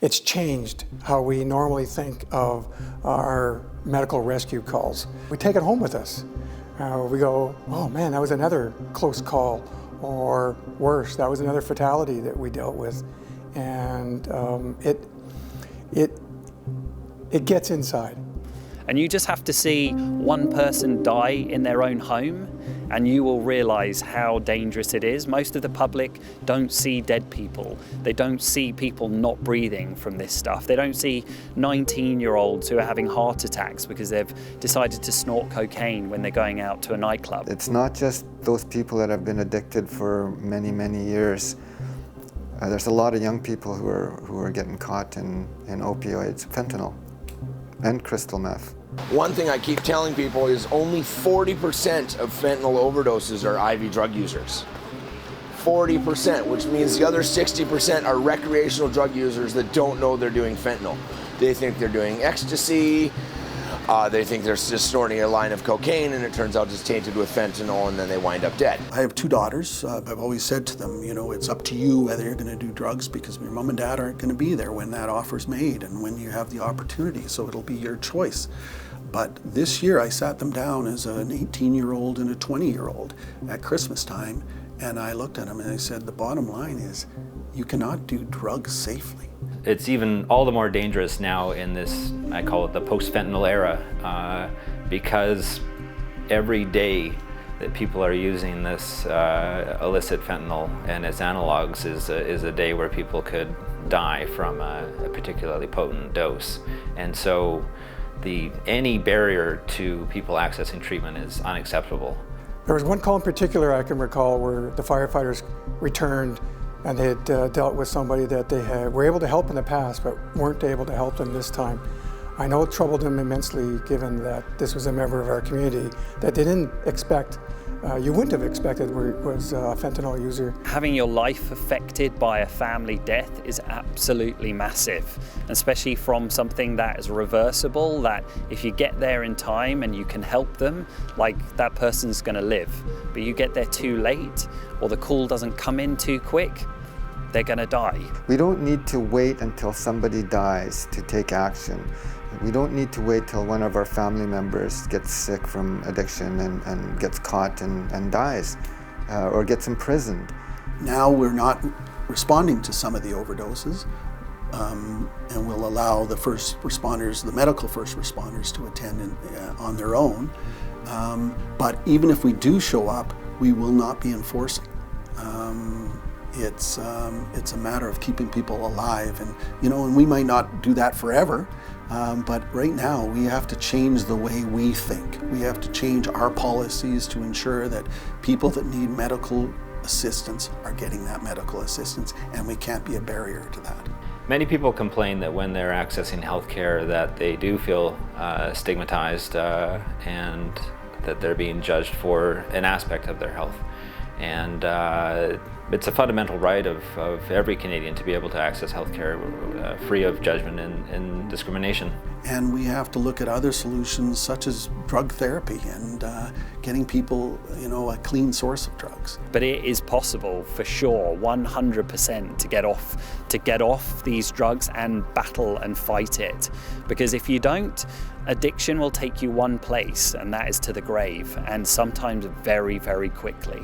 It's changed how we normally think of our medical rescue calls. We take it home with us. We go, oh man, that was another close call, or worse, that was another fatality that we dealt with. And it gets inside. And you just have to see one person die in their own home and you will realize how dangerous it is. Most of the public don't see dead people. They don't see people not breathing from this stuff. They don't see 19-year-olds who are having heart attacks because they've decided to snort cocaine when they're going out to a nightclub. It's not just those people that have been addicted for many, many years. There's a lot of young people who are getting caught in opioids, fentanyl, and crystal meth. One thing I keep telling people is only 40% of fentanyl overdoses are IV drug users. 40%, which means the other 60% are recreational drug users that don't know they're doing fentanyl. They think they're doing ecstasy, they think they're just snorting a line of cocaine, and it turns out it's tainted with fentanyl, and then they wind up dead. I have 2 daughters. I've always said to them, you know, it's up to you whether you're going to do drugs, because your mom and dad aren't going to be there when that offer's made and when you have the opportunity, so it'll be your choice. But this year I sat them down as an 18-year-old and a 20-year-old at Christmas time, and I looked at them and I said, the bottom line is you cannot do drugs safely. It's even all the more dangerous now in this, I call it the post-fentanyl era, because every day that people are using this illicit fentanyl and its analogs is a day where people could die from a particularly potent dose. And so any barrier to people accessing treatment is unacceptable. There was one call in particular I can recall where the firefighters returned and they had dealt with somebody that they were able to help in the past but weren't able to help them this time. I know it troubled them immensely, given that this was a member of our community that they didn't expect, you wouldn't have expected was a fentanyl user. Having your life affected by a family death is absolutely massive, especially from something that is reversible, that if you get there in time and you can help them, like that person's gonna live. But you get there too late, or the call doesn't come in too quick, they're gonna die. We don't need to wait until somebody dies to take action. We don't need to wait till one of our family members gets sick from addiction and gets caught and dies or gets imprisoned. Now we're not responding to some of the overdoses, and we'll allow the first responders, the medical first responders, to attend on their own. But even if we do show up, we will not be enforcing. It's a matter of keeping people alive, and we might not do that forever. But right now, we have to change the way we think. We have to change our policies to ensure that people that need medical assistance are getting that medical assistance, and we can't be a barrier to that. Many people complain that when they're accessing healthcare that they do feel stigmatized and that they're being judged for an aspect of their health. And it's a fundamental right of every Canadian to be able to access healthcare free of judgment and discrimination. And we have to look at other solutions such as drug therapy and getting people, a clean source of drugs. But it is possible for sure, 100%, to get off these drugs and battle and fight it. Because if you don't, addiction will take you one place, and that is to the grave, and sometimes very, very quickly.